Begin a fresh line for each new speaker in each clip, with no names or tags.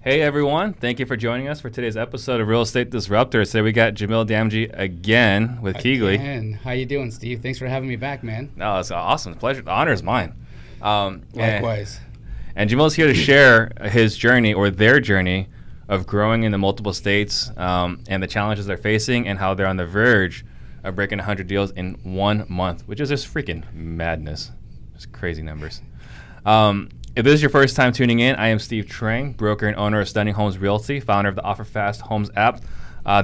Hey everyone, thank you for joining us for today's episode of Real Estate Disruptors. Today we got Jamil Damji again with KeyGlee.
How you doing, Steve? Thanks for having me back, man.
No, it's awesome. It's a pleasure. The honor is mine.
Likewise.
And Jamil's here to share his journey or their journey of growing in the multiple states and the challenges they're facing and how they're on the verge of breaking 100 deals in 1 month, which is just freaking madness. Just crazy numbers. If this is your first time tuning in, I am Steve Trang, broker and owner of Stunning Homes Realty, founder of the OfferFast Homes app,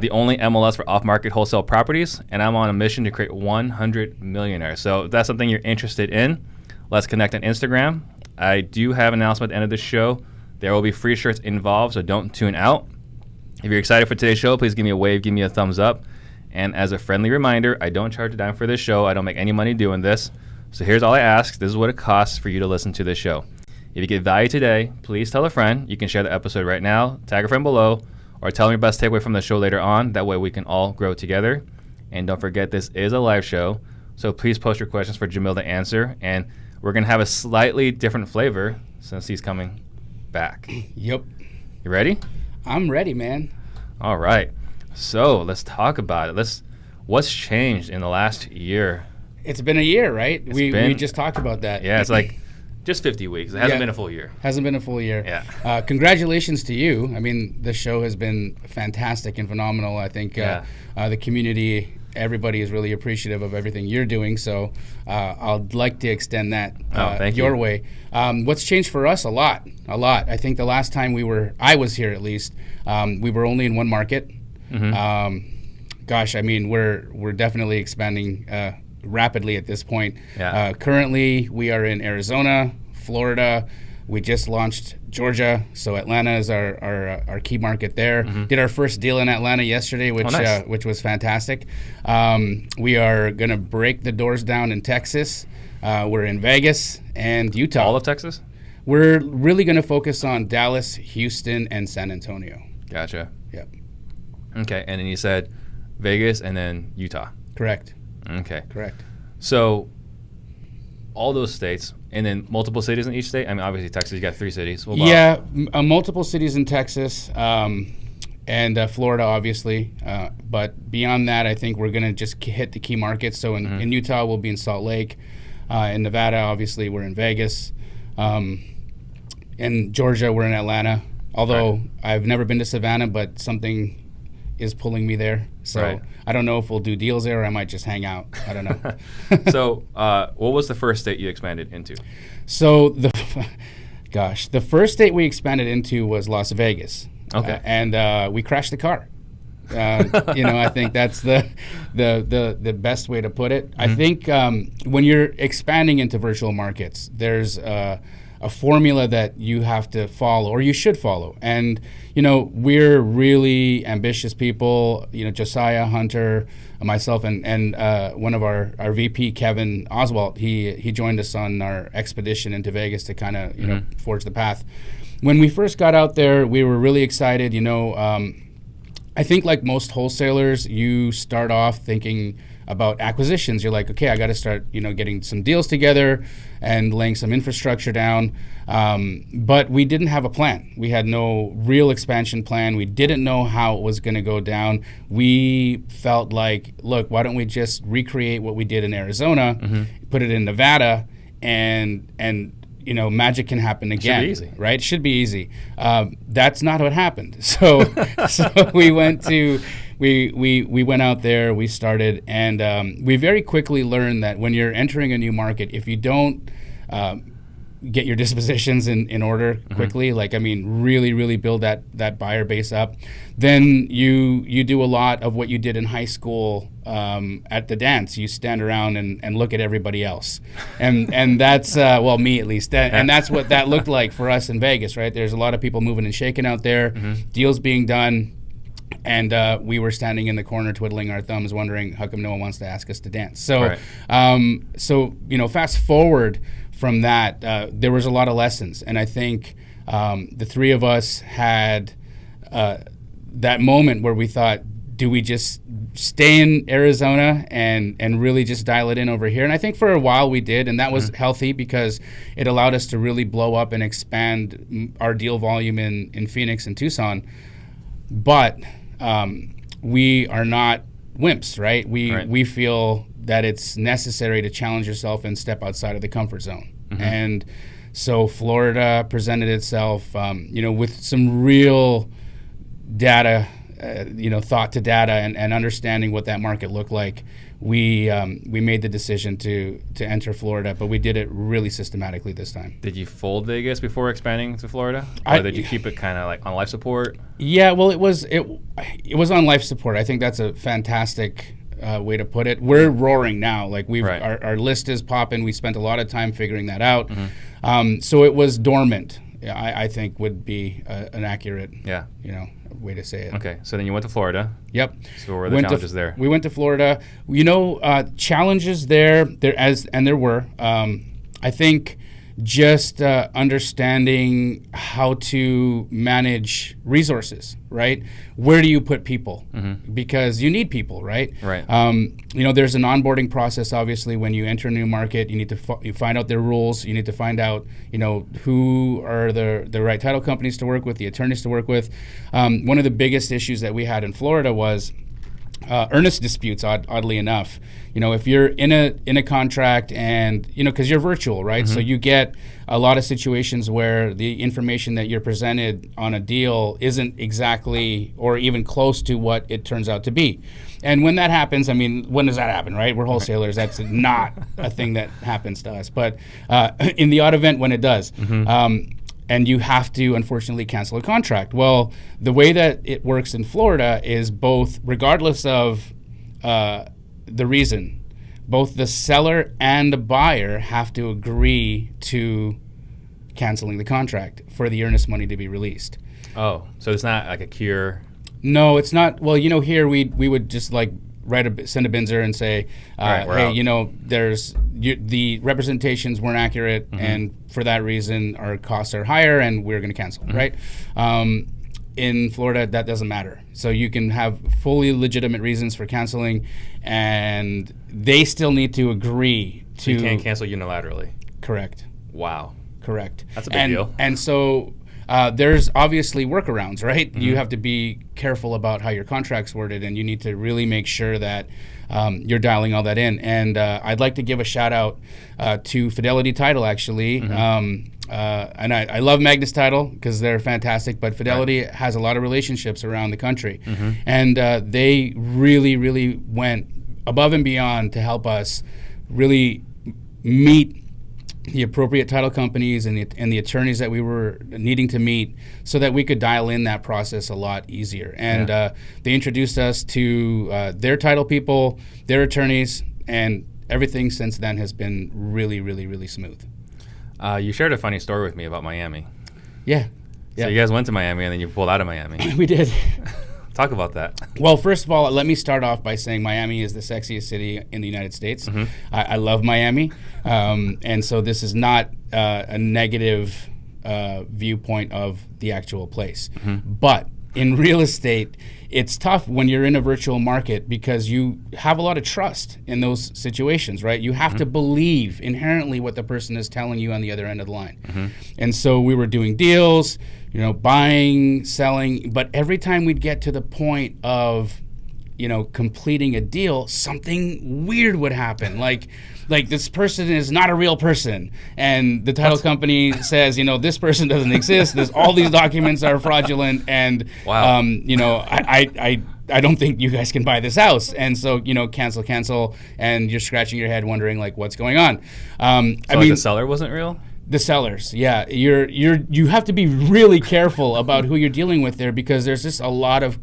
the only MLS for off-market wholesale properties, and I'm on a mission to create 100 millionaires. So if that's something you're interested in, let's connect on Instagram. I do have an announcement at the end of the show. There will be free shirts involved, so don't tune out. If you're excited for today's show, please give me a wave, give me a thumbs up. And as a friendly reminder, I don't charge a dime for this show. I don't make any money doing this. So here's all I ask. This is what it costs for you to listen to this show. If you get value today, please tell a friend. You can share the episode right now, tag a friend below, or tell them your best takeaway from the show later on. That way we can all grow together. And don't forget, this is a live show, so please post your questions for Jamil to answer. And we're going to have a slightly different flavor since he's coming back.
Yep.
You ready?
I'm ready, man.
All right. So let's talk about it. What's changed in the last year?
It's been a year, right? We just talked about that.
Yeah, it's like just 50 weeks. It hasn't been a full year.
Hasn't been a full year.
Yeah.
Congratulations to you. I mean, the show has been fantastic and phenomenal. I think the community, everybody is really appreciative of everything you're doing. So I'd like to extend that your way. What's changed for us? A lot. I think the last time I was here at least, we were only in one market. Mm-hmm. I mean, we're definitely expanding rapidly at this point.
Yeah.
Currently, we are in Arizona, Florida. We just launched Georgia, so Atlanta is our key market there. Mm-hmm. Did our first deal in Atlanta yesterday, which was fantastic. We are going to break the doors down in Texas. We're in Vegas and Utah.
All of Texas?
We're really going to focus on Dallas, Houston, and San Antonio.
Gotcha.
Yep.
Okay, and then you said Vegas and then Utah.
Correct.
Okay.
Correct.
So all those states and then multiple cities in each state? I mean, obviously Texas, you got 3 cities.
Multiple cities in Texas and Florida, obviously. But beyond that, I think we're going to just hit the key markets. So in Utah, we'll be in Salt Lake. In Nevada, obviously, we're in Vegas. In Georgia, we're in Atlanta. Although I've never been to Savannah, but something is pulling me there. So I don't know if we'll do deals there or I might just hang out. I don't know.
So what was the first state you expanded into?
So the first state we expanded into was Las Vegas.
Okay.
And we crashed the car. I think that's the best way to put it. Mm-hmm. I think when you're expanding into virtual markets, there's a formula that you have to follow, or you should follow. And, we're really ambitious people, Josiah, Hunter, myself, and one of our VP, Kevin Oswalt, he joined us on our expedition into Vegas to kind of, forge the path. When we first got out there, we were really excited, I think like most wholesalers, you start off thinking about acquisitions. You're like, okay, I got to start, getting some deals together and laying some infrastructure down. But we didn't have a plan. We had no real expansion plan. We didn't know how it was going to go down. We felt like, look, why don't we just recreate what we did in Arizona, put it in Nevada, and magic can happen again.
It should be easy.
Right? It should be easy. That's not what happened. So we went out there, we started, and we very quickly learned that when you're entering a new market, if you don't get your dispositions in order quickly, really, really build that buyer base up, then you do a lot of what you did in high school at the dance. You stand around and look at everybody else. And that's, me at least. And that's what that looked like for us in Vegas, right? There's a lot of people moving and shaking out there, deals being done. And we were standing in the corner twiddling our thumbs wondering how come no one wants to ask us to dance. So, fast forward from that, there was a lot of lessons. And I think the three of us had that moment where we thought, do we just stay in Arizona and really just dial it in over here? And I think for a while we did, and that was healthy because it allowed us to really blow up and expand our deal volume in Phoenix and Tucson. But we are not wimps, right? We feel that it's necessary to challenge yourself and step outside of the comfort zone. And so Florida presented itself, with some real data, thought to data and understanding what that market looked like. We made the decision to enter Florida, but we did it really systematically this time.
Did you fold Vegas before expanding to Florida, or did you keep it kind of like on life support?
Yeah, well, it was on life support. I think that's a fantastic way to put it. We're roaring now. Like our list is popping. We spent a lot of time figuring that out. So it was dormant, I think would be an accurate way to say it.
Okay, so then you went to Florida.
Yep.
So what were the challenges there?
We went to Florida. Challenges there were. I think just understanding how to manage resources, right? Where do you put people? Because you need people, right?
Right.
There's an onboarding process, obviously, when you enter a new market. You need to you find out their rules. You need to find out, who are the right title companies to work with, the attorneys to work with. One of the biggest issues that we had in Florida was earnest disputes, oddly enough. If you're in a contract and, because you're virtual, right? So you get a lot of situations where the information that you're presented on a deal isn't exactly or even close to what it turns out to be. And when that happens, when does that happen, right? We're wholesalers. That's not a thing that happens to us. But in the odd event when it does, and you have to, unfortunately, cancel a contract. Well, the way that it works in Florida is both, regardless of the reason, both the seller and the buyer have to agree to canceling the contract for the earnest money to be released.
Oh, so it's not like a cure?
No, it's not. Well, here we would just send a binzer and say, there's the representations weren't accurate, and for that reason our costs are higher, and we're going to cancel, right? In Florida, that doesn't matter. So you can have fully legitimate reasons for canceling, and they still need to agree to.
So you can't cancel unilaterally.
Correct.
Wow.
Correct.
That's a big deal.
And so there's obviously workarounds, right? You have to be careful about how your contract's worded, and you need to really make sure that you're dialing all that in. And I'd like to give a shout out to Fidelity Title, actually. And I love Magnus Title because they're fantastic, but Fidelity has a lot of relationships around the country. And they really, really went above and beyond to help us really meet the appropriate title companies and the attorneys that we were needing to meet so that we could dial in that process a lot easier. And they introduced us to their title people, their attorneys, and everything since then has been really, really, really smooth.
You shared a funny story with me about Miami.
Yeah.
So you guys went to Miami and then you pulled out of Miami.
We did.
Talk about that.
Well, first of all, let me start off by saying Miami is the sexiest city in the United States. I love Miami. And so this is not a negative viewpoint of the actual place. But in real estate, it's tough when you're in a virtual market because you have a lot of trust in those situations, right? You have to believe inherently what the person is telling you on the other end of the line. And so we were doing deals, buying, selling, but every time we'd get to the point of, completing a deal, something weird would happen. Like this person is not a real person, and the title company says, this person doesn't exist. There's all these documents are fraudulent, and
wow.
I don't think you guys can buy this house. And so cancel, and you're scratching your head wondering what's going on.
The seller wasn't real? The
sellers, yeah. You have to be really careful about who you're dealing with there because there's just a lot of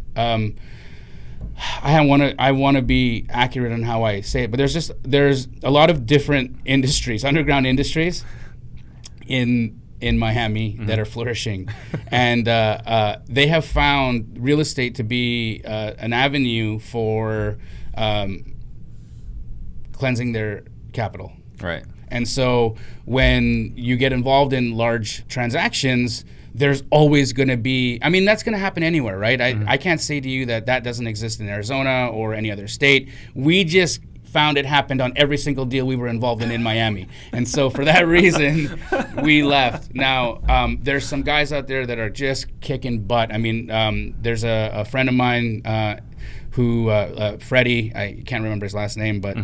I want to be accurate on how I say it, but there's a lot of different industries, underground industries in Miami that are flourishing, and they have found real estate to be an avenue for cleansing their capital.
Right.
And so when you get involved in large transactions, there's always going to be, I mean, that's going to happen anywhere, right? I can't say to you that doesn't exist in Arizona or any other state. We just found it happened on every single deal we were involved in Miami. And so for that reason, we left. Now, there's some guys out there that are just kicking butt. I mean, there's a friend of mine who, Freddie, I can't remember his last name, but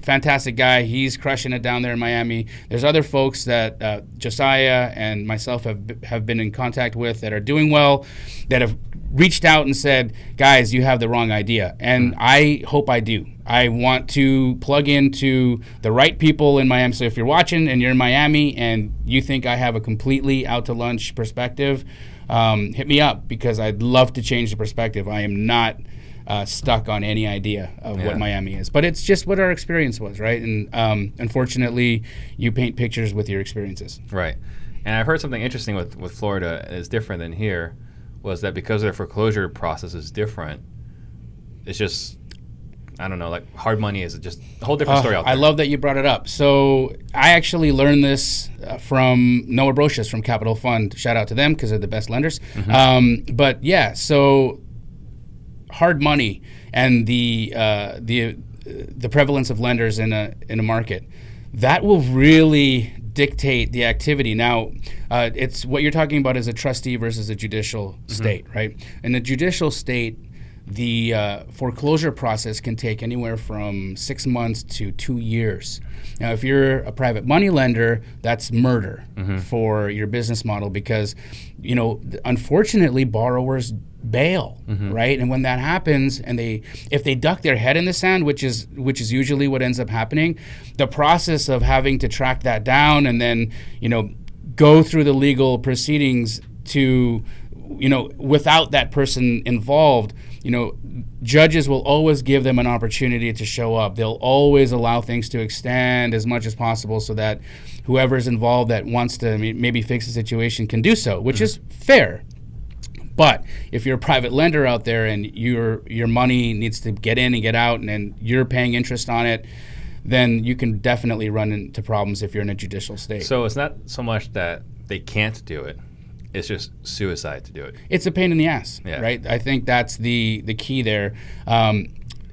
fantastic guy. He's crushing it down there in Miami. There's other folks that Josiah and myself have been in contact with that are doing well, that have reached out and said, guys, you have the wrong idea. And I hope I do. I want to plug into the right people in Miami. So if you're watching and you're in Miami and you think I have a completely out to lunch perspective, hit me up, because I'd love to change the perspective. I am not stuck on any idea of what Miami is, but it's just what our experience was, right? And unfortunately, you paint pictures with your experiences.
Right. And I've heard something interesting with Florida is different than here, was that because their foreclosure process is different, it's just, I don't know, like hard money is just a whole different story out there.
I love that you brought it up. So I actually learned this from Noah Brocious from Capital Fund. Shout out to them, because they're the best lenders. But yeah, so hard money and the prevalence of lenders in a market, that will really dictate the activity. Now, it's what you're talking about is a trustee versus a judicial state, right? In the judicial state, the foreclosure process can take anywhere from 6 months to 2 years. Now, if you're a private money lender, that's murder for your business model, because, you know, unfortunately, borrowers bail, right? And when that happens, and if they duck their head in the sand, which is usually what ends up happening, the process of having to track that down and then, you know, go through the legal proceedings to, you know, without that person involved, you know, judges will always give them an opportunity to show up. They'll always allow things to extend as much as possible so that whoever's involved that wants to maybe fix the situation can do so, which is fair. But if you're a private lender out there and your money needs to get in and get out, and then you're paying interest on it, then you can definitely run into problems if you're in a judicial state.
So it's not so much that they can't do it. It's just suicide to do it.
It's a pain in the ass, right? I think that's the key there.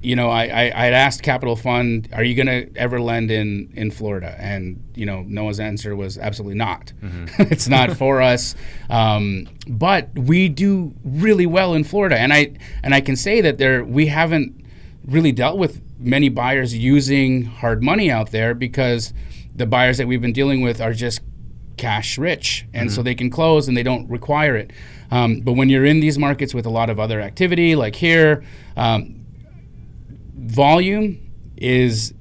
You know, I'd asked Capital Fund, are you going to ever lend in Florida? And, you know, Noah's answer was absolutely not. It's not for us. But we do really well in Florida. And I can say that we haven't really dealt with many buyers using hard money out there, because the buyers that we've been dealing with are just cash rich, and so they can close and they don't require it. But when you're in these markets with a lot of other activity, like here, volume is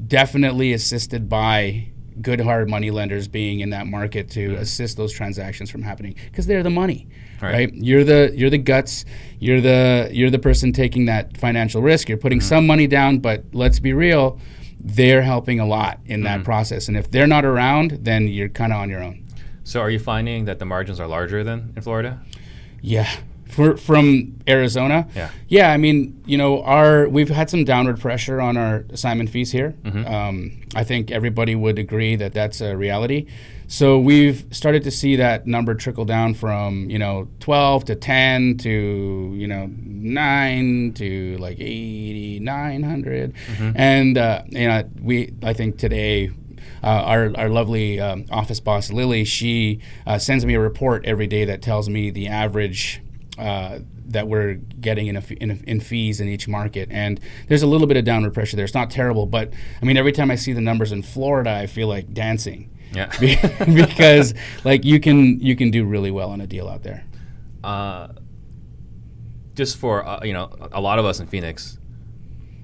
definitely assisted by good hard money lenders being in that market to assist those transactions from happening, because they're the money, right? You're the guts. You're the person taking that financial risk. You're putting some money down, but let's be real, they're helping a lot in that process. And if they're not around, then you're kind of on your own.
So are you finding that the margins are larger than in Florida?
Yeah. From Arizona? Yeah, I mean, you know, we've had some downward pressure on our assignment fees here. I think everybody would agree that that's a reality. So we've started to see that number trickle down from, you know, 12 to 10 to, you know, 9 to like 8,900. And, you know, I think today, our lovely office boss, Lily, she sends me a report every day that tells me the average that we're getting in fees in each market, and there's a little bit of downward pressure there. It's not terrible, but I mean, every time I see the numbers in Florida, I feel like dancing. Yeah, because like you can do really well on a deal out there.
Just for you know, a lot of us in Phoenix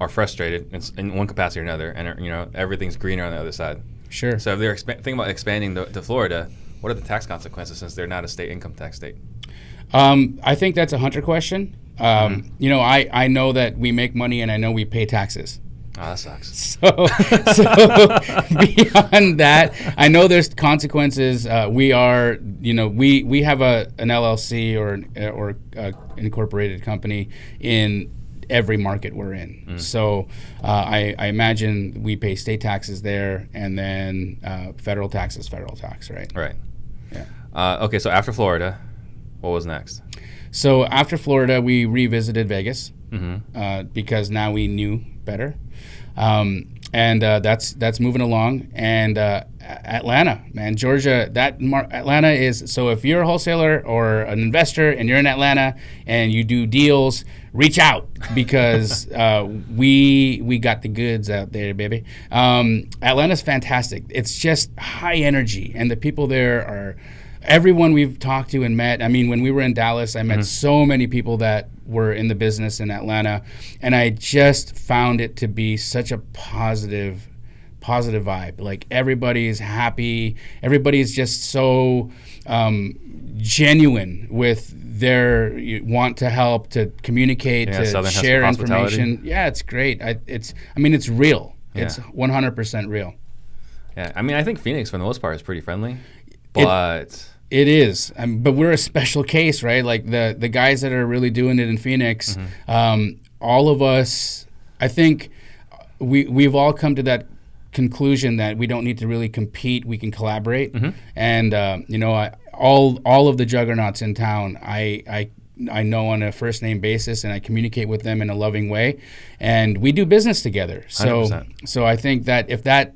are frustrated in one capacity or another, and you know, everything's greener on the other side.
Sure.
So if they're thinking about expanding to Florida, what are the tax consequences since they're not a state income tax state?
I think that's a Hunter question. You know, I know that we make money, and I know we pay taxes.
Oh, that sucks.
So beyond that, I know there's consequences. We are, you know, we have an LLC or incorporated company in every market we're in. So I imagine we pay state taxes there, and then federal tax, right?
Right.
Yeah.
Okay, so after Florida, what was next?
So after Florida, we revisited Vegas
Mm-hmm.
because now we knew better. And that's moving along. And Atlanta, man, Georgia, Atlanta is, so if you're a wholesaler or an investor and you're in Atlanta and you do deals, reach out because we got the goods out there, baby. Atlanta's fantastic. It's just high energy, and the people there are, everyone we've talked to and met. I mean, when we were in Dallas, I met so many people that were in the business in Atlanta, and I just found it to be such a positive vibe. Like, everybody's happy. Everybody's just so genuine with their want to help, to communicate, to share information. Yeah, it's great. It's real. Yeah. It's 100% real.
Yeah, I mean, I think Phoenix, for the most part, is pretty friendly, but...
It is, but we're a special case, right? Like the guys that are really doing it in Phoenix, all of us, I think we've all come to that conclusion that we don't need to really compete. We can collaborate, and all of the juggernauts in town, I know on a first name basis, and I communicate with them in a loving way, and we do business together. So 100%. So I think that if that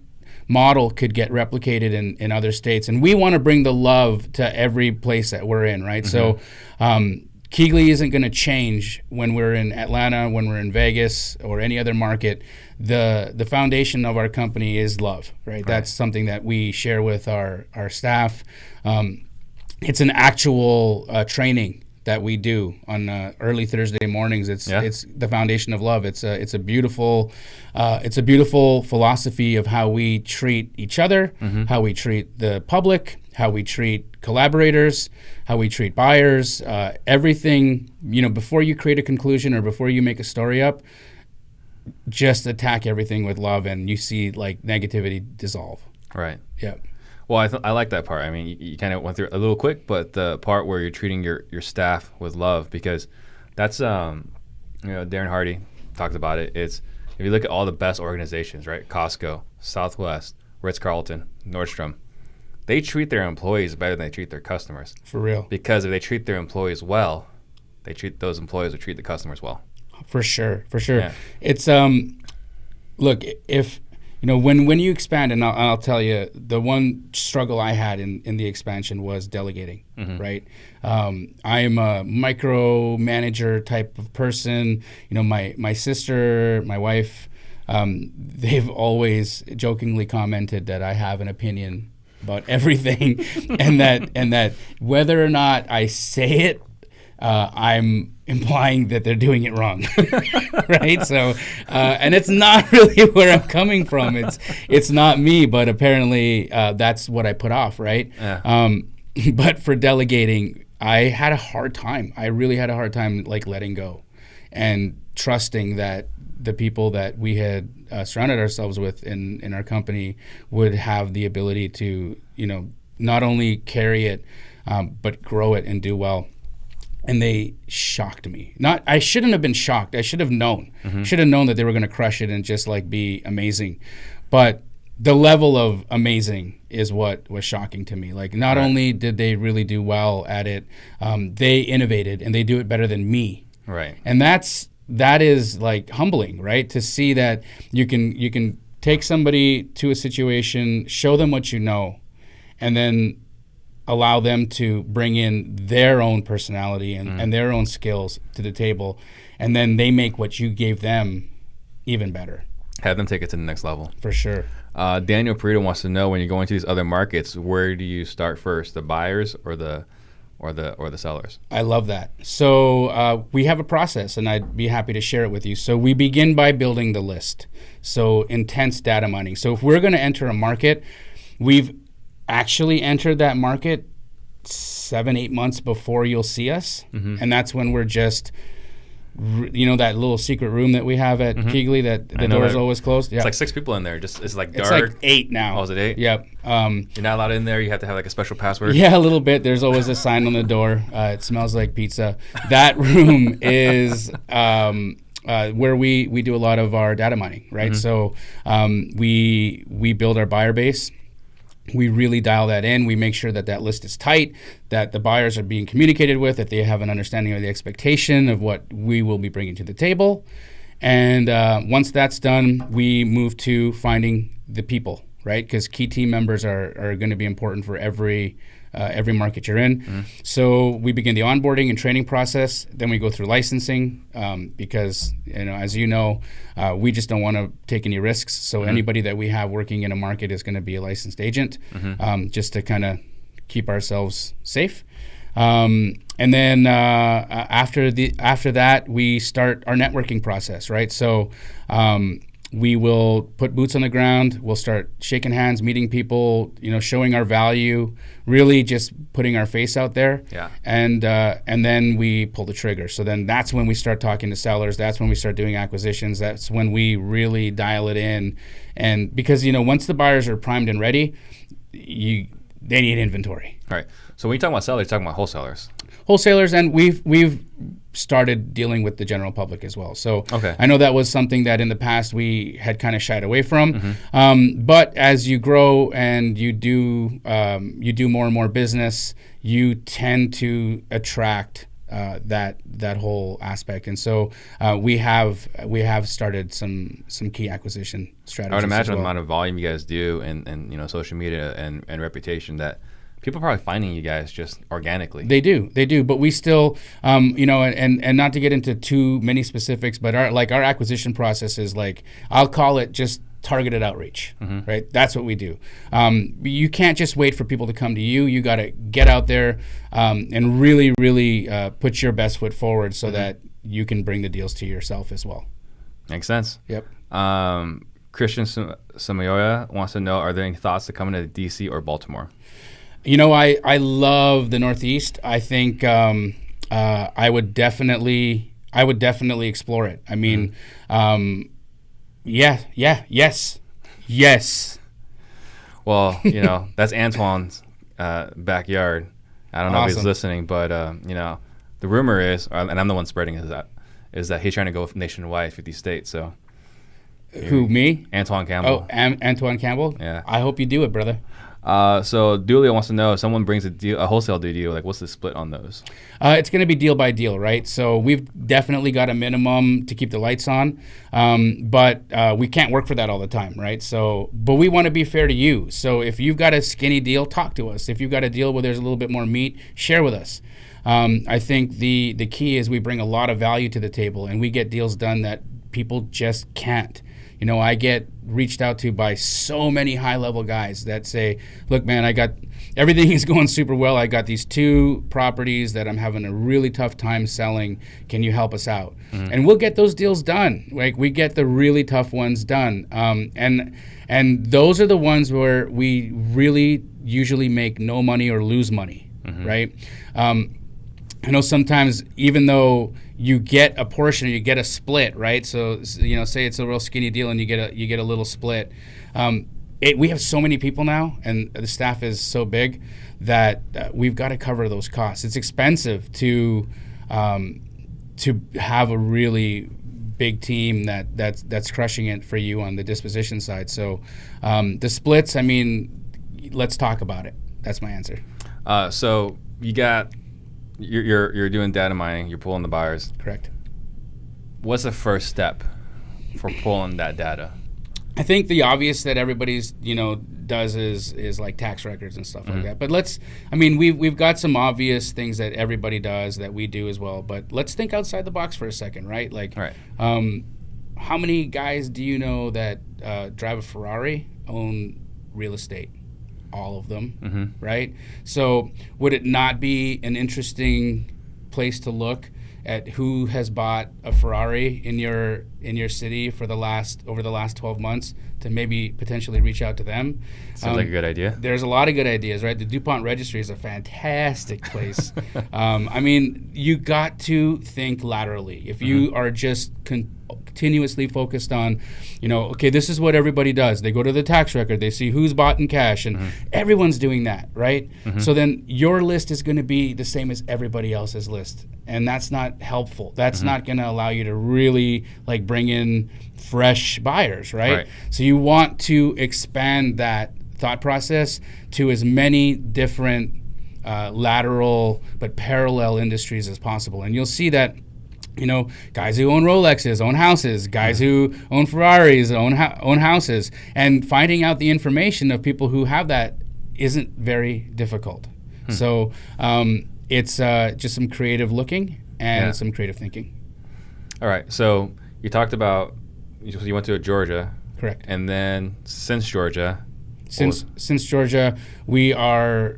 model could get replicated in other states, and we want to bring the love to every place that we're in, right? So KeyGlee isn't going to change when we're in Atlanta, when we're in Vegas, or any other market. The foundation of our company is love, right? That's something that we share with our staff. It's an actual training that we do on early Thursday mornings. It's the foundation of love. It's a beautiful philosophy of how we treat each other, how we treat the public, how we treat collaborators, how we treat buyers. Everything, before you create a conclusion or before you make a story up, just attack everything with love, and you see like negativity dissolve.
Right.
Yeah.
Well, I like that part. I mean, you kind of went through it a little quick, but the part where you're treating your staff with love, because that's, Darren Hardy talked about it. It's, if you look at all the best organizations, right? Costco, Southwest, Ritz-Carlton, Nordstrom, they treat their employees better than they treat their customers.
For real.
Because if they treat their employees well, those employees will treat the customers well. For sure.
Yeah. It's, look, if... when you expand, and I'll tell you, the one struggle I had in the expansion was delegating, right? I am a micromanager type of person. My sister, my wife, they've always jokingly commented that I have an opinion about everything, and that whether or not I say it, I'm implying that they're doing it wrong, right? So, and it's not really where I'm coming from. It's not me, but apparently that's what I put off, right? Yeah. But for delegating, I had a hard time. I really had a hard time, like, letting go and trusting that the people that we had surrounded ourselves with in our company would have the ability to, not only carry it, but grow it and do well. And they shocked me. I shouldn't have been shocked. I should have known. Should have known that they were going to crush it and just like be amazing. But the level of amazing is what was shocking to me. Like, not only did they really do well at it, they innovated, and they do it better than me. Right. And that is like humbling, right? To see that you can take somebody to a situation, show them what you know, and then allow them to bring in their own personality and their own skills to the table, and then they make what you gave them even better.
Have them take it to the next level.
For sure.
Daniel Perito wants to know, when you go into these other markets, where do you start first, the buyers or the sellers? I
love that. So we have a process, and I'd be happy to share it with you. So we begin by building the list. So intense data mining. So if we're going to enter a market, we've actually entered that market 7-8 months before you'll see us, and that's when we're just, that little secret room that we have at KeyGlee that the door is always closed.
It's like 6 people in there. It's like dark.
It's like 8 now.
Oh, is it 8?
Yep.
You're not allowed in there. You have to have like a special password.
Yeah, a little bit. There's always a sign on the door. It smells like pizza. That room is where we do a lot of our data mining, right? So we build our buyer base. We really dial that in. We make sure that that list is tight, that the buyers are being communicated with, that they have an understanding of the expectation of what we will be bringing to the table. And once that's done, we move to finding the people, right? Because key team members are going to be important for every market you're in. So we begin the onboarding and training process. Then we go through licensing because, as you know, we just don't want to take any risks. So anybody that we have working in a market is going to be a licensed agent, just to kind of keep ourselves safe. And then after that, we start our networking process, right? So we will put boots on the ground. We'll start shaking hands, meeting people, showing our value, really just putting our face out there.
Yeah.
And then we pull the trigger. So then that's when we start talking to sellers. That's when we start doing acquisitions. That's when we really dial it in. And because, once the buyers are primed and ready, they need inventory.
All right. So when you talk about sellers, you're talking about
wholesalers, and we've started dealing with the general public as well. So
okay.
I know that was something that in the past we had kind of shied away from. But as you grow and you do more and more business, you tend to attract that whole aspect. And so we have started some key acquisition strategies.
I would imagine
as well.
the amount of volume you guys do and social media and reputation that people are probably finding you guys just organically.
They do. But we still, and not to get into too many specifics, but our acquisition process is I'll call it just targeted outreach, right? That's what we do. You can't just wait for people to come to you. You got to get out there and really, really put your best foot forward so that you can bring the deals to yourself as well.
Makes sense.
Yep.
Christian Samayoya wants to know, are there any thoughts to coming to DC or Baltimore?
I love the Northeast. I think I would definitely explore it. I mean, yes.
Well, that's Antoine's backyard. I don't know if he's listening, but the rumor is, and I'm the one spreading is that he's trying to go nationwide, 50 states. So,
who, me?
Antoine Campbell.
Oh, Antoine Campbell.
Yeah.
I hope you do it, brother.
So Dulio wants to know if someone brings a wholesale deal, what's the split on those?
It's going to be deal by deal, right? So we've definitely got a minimum to keep the lights on, but we can't work for that all the time, right? So, but we want to be fair to you. So if you've got a skinny deal, talk to us. If you've got a deal where there's a little bit more meat, share with us. I think the key is we bring a lot of value to the table, and we get deals done that people just can't. I get reached out to by so many high-level guys that say, look, man, everything is going super well. I got these 2 properties that I'm having a really tough time selling. Can you help us out? And we'll get those deals done. We get the really tough ones done. And those are the ones where we really usually make no money or lose money, right? I know sometimes, even though you get a portion, or you get a split, right? So say it's a real skinny deal and you get a little split. We have so many people now, and the staff is so big that we've got to cover those costs. It's expensive to have a really big team that's crushing it for you on the disposition side. So the splits, let's talk about it. That's my answer.
So you're doing data mining. You're pulling the buyers.
Correct.
What's the first step for pulling that data?
I think the obvious that everybody's does is like tax records and stuff like that. But we've got some obvious things that everybody does that we do as well. But let's think outside the box for a second, right?
Right.
How many guys do you know that drive a Ferrari own real estate? All of them, right? So would it not be an interesting place to look at who has bought a Ferrari in your city over the last 12 months to maybe potentially reach out to them?
Sounds like a good idea.
There's a lot of good ideas, right? The DuPont Registry is a fantastic place. You got to think laterally. If you are just continuously focused on, okay, this is what everybody does. They go to the tax record, they see who's bought in cash, and everyone's doing that, right? So then your list is going to be the same as everybody else's list, and that's not helpful. That's not going to allow you to really bring in fresh buyers, right? So you want to expand that thought process to as many different lateral but parallel industries as possible. And you'll see that, guys who own Rolexes own houses, guys who own Ferraris own houses, and finding out the information of people who have that isn't very difficult. So it's just some creative looking and some creative thinking.
All right. So you talked about you went to Georgia.
Correct.
And then since Georgia,
we are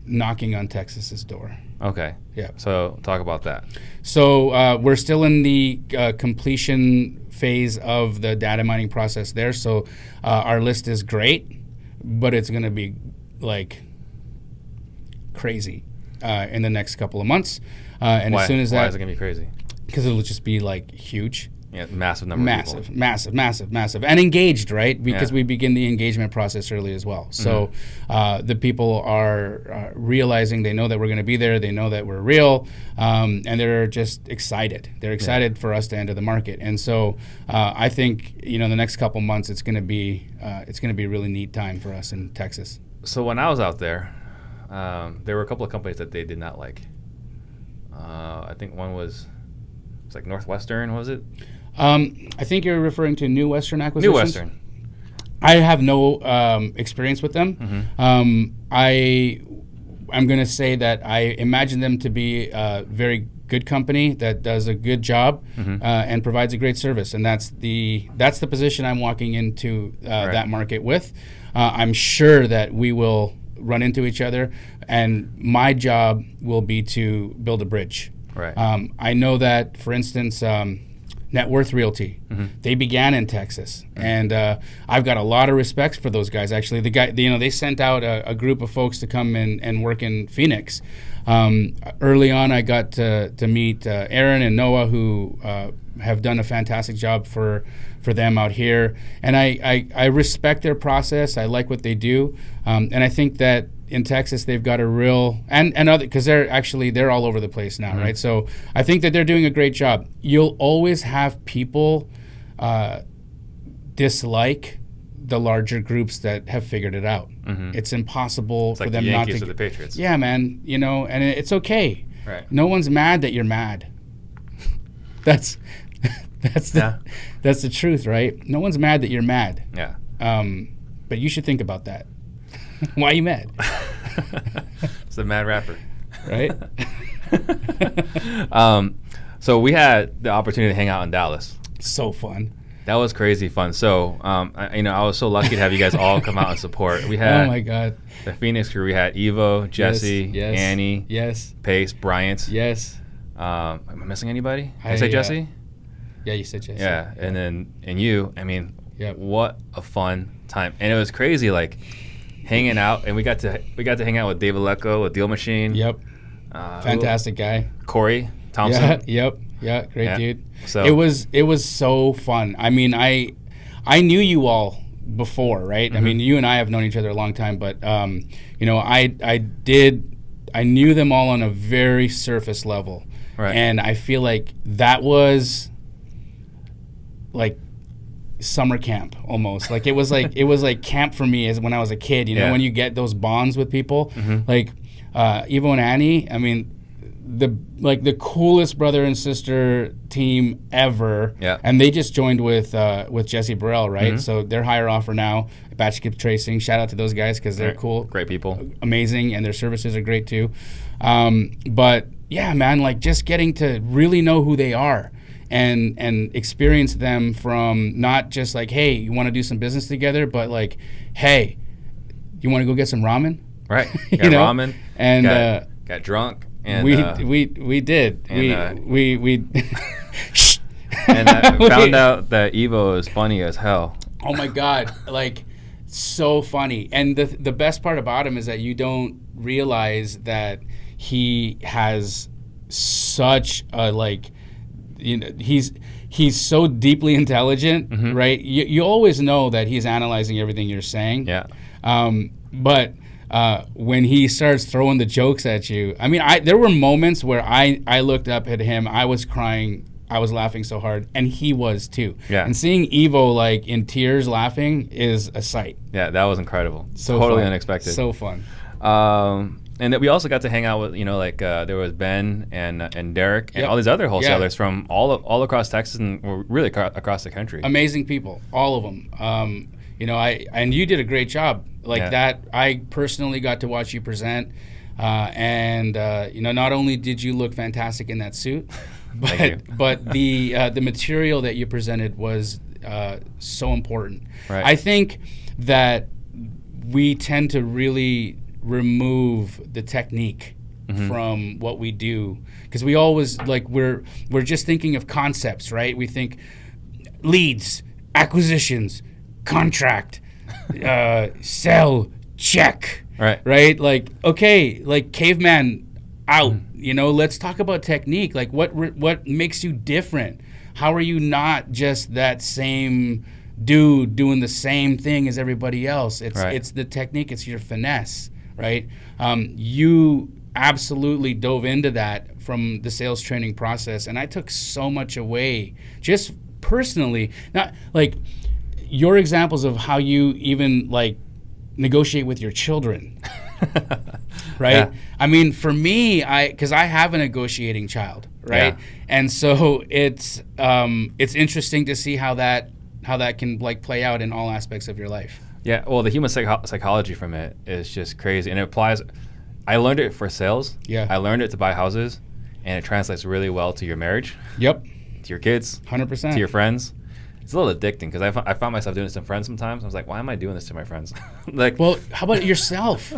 knocking on Texas's door.
Okay.
Yeah.
So talk about that.
So we're still in the completion phase of the data mining process there. So our list is great, but it's going to be like crazy in the next couple of months. And
Why?
as soon as
Why is it going to be crazy?
Because it'll just be like huge.
Yeah, massive number of people.
Massive. And engaged, right? Because we begin the engagement process early as well. So the people are realizing they know that we're going to be there. They know that we're real. And they're just excited. They're excited for us to enter the market. And so I think, the next couple months, it's going to be a really neat time for us in Texas.
So when I was out there, there were a couple of companies that they did not like. I think one was like Northwestern, was it?
I think you're referring to New Western Acquisitions.
New Western.
I have no experience with them. I'm going to say that I imagine them to be a very good company that does a good job and provides a great service, and that's the position I'm walking into that market with. I'm sure that we will run into each other, and my job will be to build a bridge.
Right.
I know that, for instance, Net Worth Realty, they began in Texas, and I've got a lot of respect for those guys. Actually, they sent out a group of folks to come and work in Phoenix. Early on, I got to meet Aaron and Noah, who have done a fantastic job for them out here, and I respect their process. I like what they do, and I think that in Texas they've got a real and other, because they're all over the place now, right? So I think that they're doing a great job. You'll always have people dislike the larger groups that have figured it out. It's impossible for them not to.
It's like the Yankees or the Patriots.
Yeah, man. And it's okay.
Right.
No one's mad that you're mad. That's the truth, right? No one's mad that you're mad.
Yeah.
But you should think about that. Why are you mad?
It's a mad rapper.
Right?
So we had the opportunity to hang out in Dallas.
So fun.
That was crazy fun. So, I was so lucky to have you guys all come out and support. We had
oh my God,
the Phoenix crew. We had Evo, Jesse,
yes,
Annie,
yes,
Pace, Bryant.
Yes.
Am I missing anybody? Did I say Jesse?
Yeah, you said Jesse.
Yeah, and you. I mean, what a fun time. And it was crazy, like hanging out. And we got to hang out with David Lecco, with Deal Machine.
Yep. Fantastic guy.
Corey Thompson.
Yeah, great dude.
So
it was so fun. I mean, I knew you all before, right? I mean, you and I have known each other a long time, but I knew them all on a very surface level.
Right.
And I feel like that was like summer camp almost. Like it was like camp for me as when I was a kid, when you get those bonds with people. Like Evo and Annie, I mean, the coolest brother and sister team ever.
Yeah.
And they just joined with Jesse Burrell, right? So they're higher offer now. Batch Skip Tracing. Shout out to those guys because they're cool.
Great people.
Amazing, and their services are great too. But yeah, man, like just getting to really know who they are and experience them from not just like, hey, you want to do some business together, but like, hey, you want to go get some ramen?
Right. Got ramen.
And
got drunk. And
we did.
And,
we
and found out that Evo is funny as hell.
Oh my God, like so funny. And the best part about him is that you don't realize that he has such a he's so deeply intelligent, right? You always know that he's analyzing everything you're saying.
Yeah.
But when he starts throwing the jokes at you, I mean, there were moments where I looked up at him. I was crying I was laughing so hard, and he was too.
Yeah.
And seeing Evo like in tears laughing is a sight.
Yeah, that was incredible.
So
totally
fun.
unexpected.
So fun.
And then we also got to hang out with, there was Ben and Derek and all these other wholesalers from all across Texas and really across the country.
Amazing people, all of them. And you did a great job. That, I personally got to watch you present. Not only did you look fantastic in that suit, but the material that you presented was so important.
Right.
I think that we tend to really remove the technique from what we do, because we always we're just thinking of concepts, right? We think leads, acquisitions, contract, sell, check. Right? Okay, caveman out. Let's talk about technique. What makes you different? How are you not just that same dude doing the same thing as everybody else? It's the technique. It's your finesse, right? You absolutely dove into that from the sales training process, and I took so much away just personally. Not your examples of how you even negotiate with your children, right?
Yeah.
I mean, for me, because I have a negotiating child, right?
Yeah.
And so it's interesting to see how that can play out in all aspects of your life.
Yeah, well, the human psychology from it is just crazy, and it applies. I learned it for sales.
Yeah.
I learned it to buy houses, and it translates really well to your marriage.
Yep.
To your kids.
100%.
To your friends. It's a little addicting because I found myself doing this to friends sometimes. I was like, why am I doing this to my friends?
Well, how about yourself?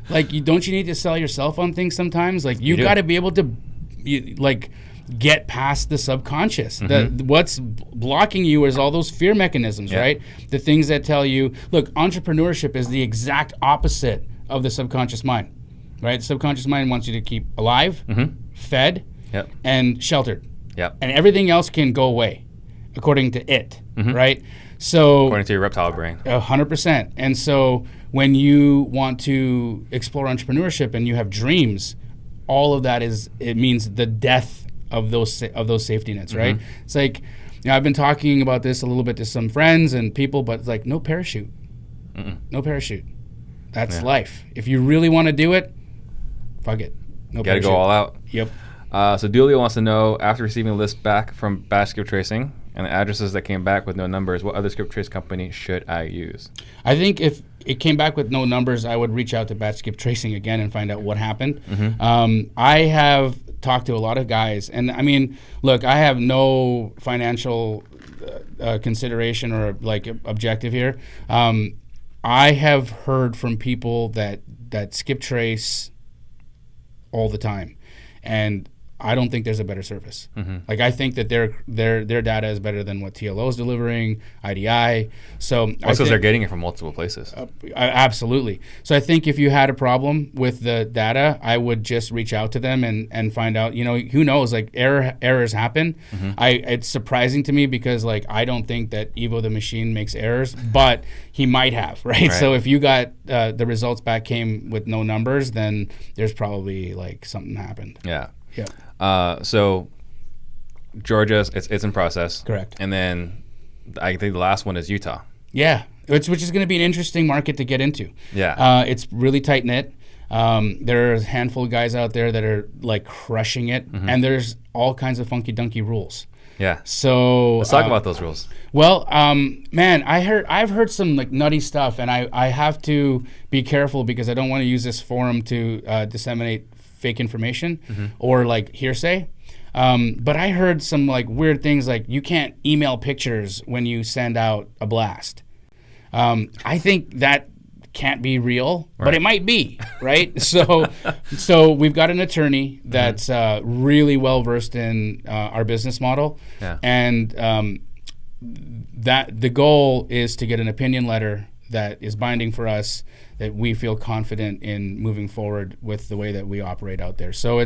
Don't you need to sell yourself on things sometimes? You got to be able to, get past the subconscious. What's blocking you is all those fear mechanisms, right? The things that tell you, look, entrepreneurship is the exact opposite of the subconscious mind, right? The subconscious mind wants you to keep alive, fed, and sheltered.
Yep.
And everything else can go away, according to it, right? So
according to your reptile brain.
100%. And so when you want to explore entrepreneurship and you have dreams, all of that it means the death of those safety nets, right? It's I've been talking about this a little bit to some friends and people, but it's no parachute. No parachute. That's life. If you really want to do it, fuck it. No
Gotta
parachute.
go all out.
Yep.
So Dulio wants to know, after receiving a list back from batch skip tracing and the addresses that came back with no numbers, what other skip trace company should I use?
I think if it came back with no numbers, I would reach out to batch skip tracing again and find out what happened. I have talked to a lot of guys, and I mean, look, I have no financial consideration or objective here. I have heard from people that skip trace all the time, and I don't think there's a better service. I think that their data is better than what TLO is delivering, IDI. So
because they're getting it from multiple places.
Absolutely. So I think if you had a problem with the data, I would just reach out to them and find out. Who knows? Errors happen. It's surprising to me because I don't think that Evo the machine makes errors, but he might have, right? So if you got the results back came with no numbers, then there's probably something happened.
Yeah.
Yeah.
So Georgia, it's in process.
Correct.
And then I think the last one is Utah.
Yeah, which is going to be an interesting market to get into.
Yeah.
It's really tight knit. There's a handful of guys out there that are crushing it, and there's all kinds of funky dunky rules.
Yeah.
So
let's talk about those rules.
Well, man, I've heard some nutty stuff, and I have to be careful because I don't want to use this forum to disseminate fake information or hearsay. But I heard some weird things you can't email pictures when you send out a blast. I think that can't be real, but it might be, right? So we've got an attorney that's really well versed in our business model, and that the goal is to get an opinion letter that is binding for us, that we feel confident in moving forward with the way that we operate out there. So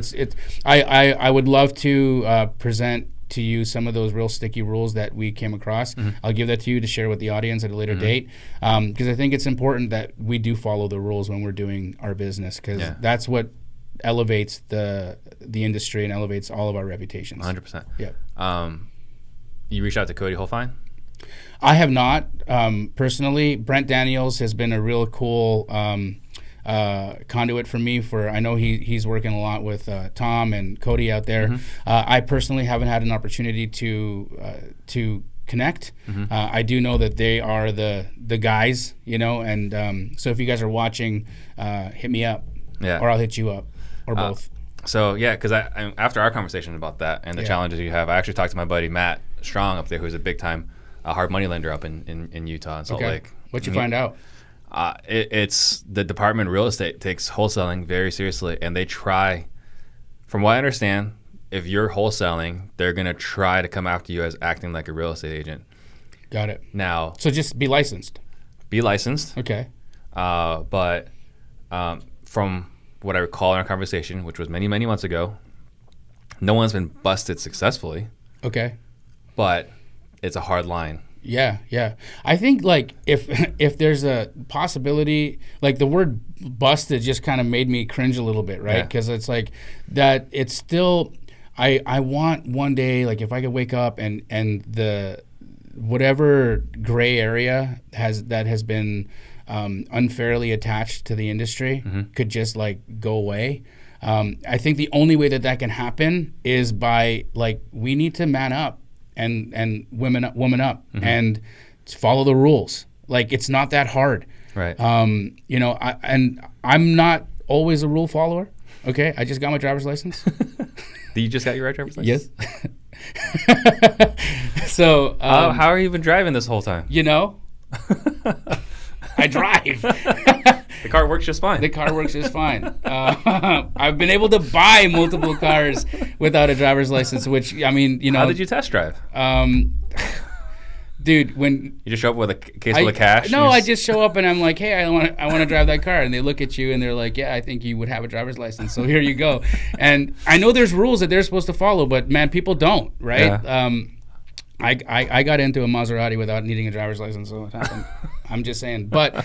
I would love to present to you some of those real sticky rules that we came across. I'll give that to you to share with the audience at a later date, because I think it's important that we do follow the rules when we're doing our business, because that's what elevates the industry and elevates all of our reputations.
100%.
Yeah.
You reached out to Cody Holfine?
I have not personally. Brent Daniels has been a real cool conduit for me. I know he's working a lot with Tom and Cody out there.
Mm-hmm.
I personally haven't had an opportunity to connect.
Mm-hmm.
I do know that they are the guys, and so if you guys are watching, hit me up, or I'll hit you up, or both.
So yeah, because I after our conversation about that and the challenges you have, I actually talked to my buddy Matt Strong up there, who's a big time hard money lender up in Utah and Salt Lake.
What'd you find out?
It's the Department of Real Estate takes wholesaling very seriously, and they try, from what I understand, if you're wholesaling, they're going to try to come after you as acting like a real estate agent.
Got it.
Now,
so just be licensed.
Be licensed.
Okay.
But from what I recall in our conversation, which was many, many months ago, no one's been busted successfully.
Okay.
But it's a hard line.
Yeah. I think like if there's a possibility, like the word busted just kind of made me cringe a little bit, right? Because it's like that. It's still. I want one day, like if I could wake up and the whatever gray area has been unfairly attached to the industry could just like go away. I think the only way that can happen is by like we need to man up and woman up and follow the rules. Like it's not that hard,
right?
I'm not always a rule follower. Okay, I just got my driver's license.
You just got your driver's license?
Yes. So
how are you even driving this whole time?
I drive.
The car works just fine.
The car works just fine. I've been able to buy multiple cars without a driver's license, which, I mean,
How did you test drive?
Dude, when...
You just show up with a case full of cash?
No, I just show up and I'm like, hey, I want to drive that car. And they look at you and they're like, yeah, I think you would have a driver's license. So here you go. And I know there's rules that they're supposed to follow, but, man, people don't, right?
Yeah.
I got into a Maserati without needing a driver's license, so it happened. I'm just saying. But,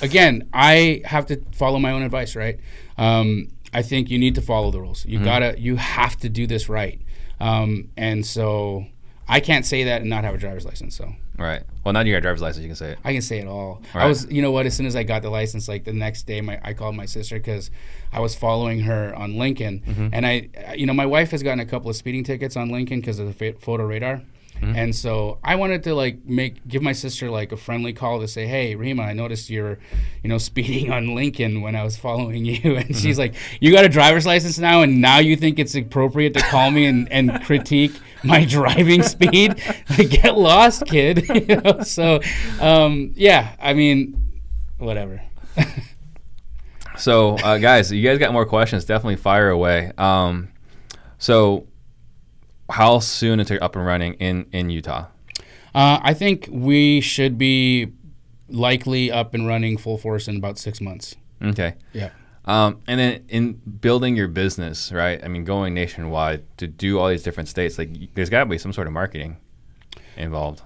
again, I have to follow my own advice, right? I think you need to follow the rules. You have to do this right. And so I can't say that and not have a driver's license. So
right. Well, now you got a driver's license, you can say it.
I can say it all.
Right.
I was, as soon as I got the license, like the next day, I called my sister because I was following her on Lincoln, and my wife has gotten a couple of speeding tickets on Lincoln because of the photo radar. And so I wanted to give my sister like a friendly call to say, hey, Rima, I noticed you're, speeding on Lincoln when I was following you. And she's like, you got a driver's license now, and now you think it's appropriate to call me and critique my driving speed? Like, get lost, kid. So, I mean, whatever.
So, guys, you guys got more questions, definitely fire away. So how soon until you're up and running in Utah?
I think we should be likely up and running full force in about 6 months.
Okay.
Yeah.
And then in building your business, right? I mean, going nationwide to do all these different states, like there's got to be some sort of marketing involved.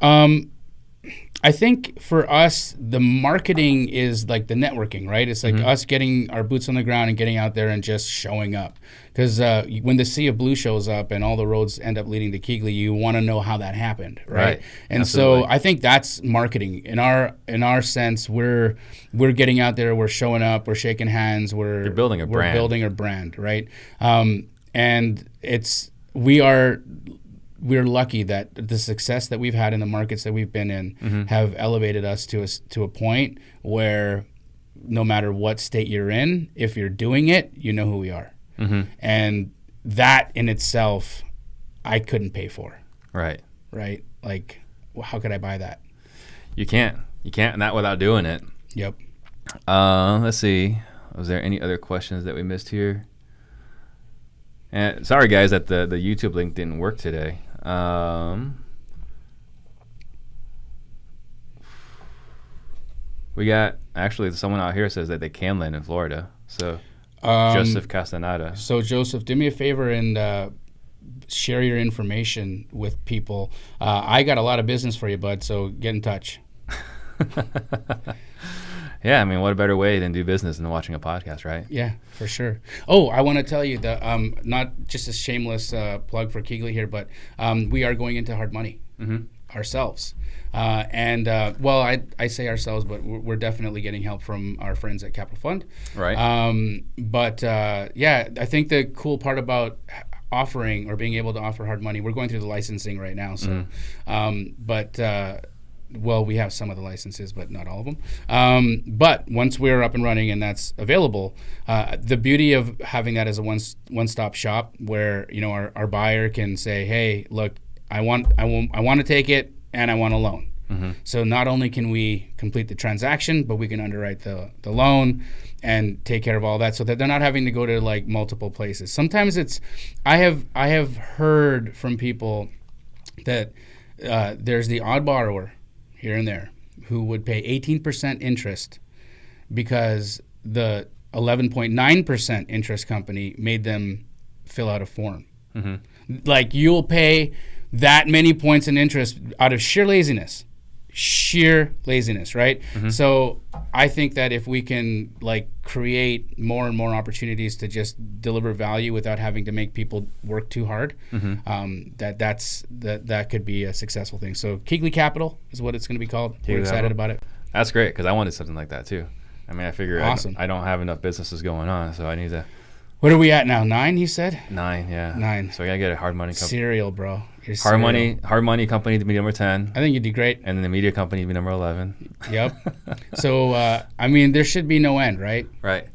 I think for us, the marketing is like the networking, right? It's like us getting our boots on the ground and getting out there and just showing up. Because when the Sea of Blue shows up and all the roads end up leading to Keighley, you want to know how that happened, right? And
Absolutely.
so I think that's marketing. In our sense, we're getting out there, we're showing up, we're shaking hands, we're
building a brand.
We're building a brand, right? And we're lucky that the success that we've had in the markets that we've been in have elevated us to a point where no matter what state you're in, if you're doing it, you know who we are. And that in itself, I couldn't pay for.
Right.
Right? Like, how could I buy that?
You can't, and that without doing it.
Yep.
Let's see. Was there any other questions that we missed here? And sorry, guys, that the YouTube link didn't work today. We got, actually, someone out here says that they can land in Florida. So, Joseph Castaneda.
So, Joseph, do me a favor and share your information with people. I got a lot of business for you, bud, so get in touch.
Yeah, I mean, what a better way than do business than watching a podcast, right?
Yeah, for sure. Oh, I want to tell you that not just a shameless plug for KeyGlee here, but we are going into hard money ourselves. Well, I say ourselves, but we're definitely getting help from our friends at Capital Fund.
Right.
Yeah, I think the cool part about offering or being able to offer hard money, we're going through the licensing right now. So, well, we have some of the licenses, but not all of them. But once we're up and running and that's available, the beauty of having that as a one-stop shop where, you know, our buyer can say, hey, look, I want to take it and I want a loan. So not only can we complete the transaction, but we can underwrite the loan and take care of all that so that they're not having to go to like multiple places. Sometimes I have heard from people that there's the odd borrower here and there who would pay 18% interest because the 11.9% interest company made them fill out a form. Like you'll pay that many points in interest out of sheer laziness, right? So I think that if we can like create more and more opportunities to just deliver value without having to make people work too hard, that could be a successful thing. So Keighley Capital is what it's going to be called. We're excited about it.
That's great because I wanted something like that too. I mean, I figure
Awesome.
I don't have enough businesses going on, so I need to.
What are we at now? 9, you said?
9, yeah.
9.
So I gotta get a hard money company.
Serial, bro. You're
Hard
serial.
money company to be number 10.
I think you'd do great.
And then the media company to be number 11.
Yep. So, I mean, there should be no end, right?
Right.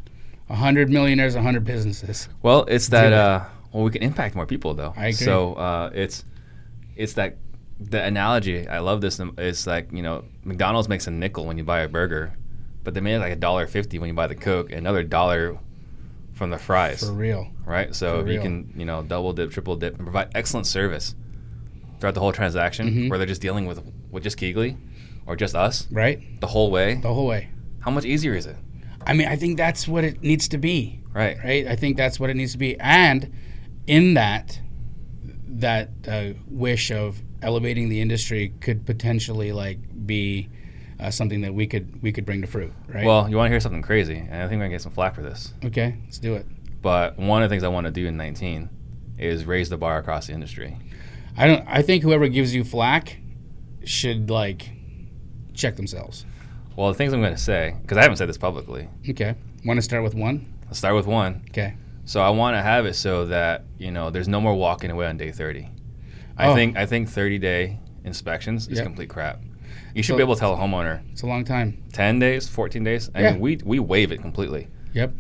100 millionaires, 100 businesses.
Well, it's that. Well, we can impact more people though.
I agree.
So it's that the analogy. I love this. It's like, you know, McDonald's makes a nickel when you buy a burger, but they made like $1.50 when you buy the Coke, and another $1 from the fries.
For real.
Right. So if you can, you know, double dip, triple dip, and provide excellent service throughout the whole transaction, where they're just dealing with just KeyGlee or just us,
right?
The whole way.
The whole way.
How much easier is it?
I mean, I think that's what it needs to be.
Right.
Right. I think that's what it needs to be, and in that wish of elevating the industry could potentially like be something that we could bring to fruit, right?
Well, you want to hear something crazy, and I think we're gonna get some flack for this.
Okay, let's do it.
But one of the things I want to do in 19 is raise the bar across the industry.
I think whoever gives you flack should like check themselves.
Well, the things I'm going to say, because I haven't said this publicly.
Okay. Want to start with one?
Let's start with one.
Okay.
So I want to have it so that, you know, there's no more walking away on day 30. I think 30-day inspections is complete crap. You should be able to tell a homeowner.
It's a long time.
10 days, 14 days. I mean, we waive it completely.
Yep.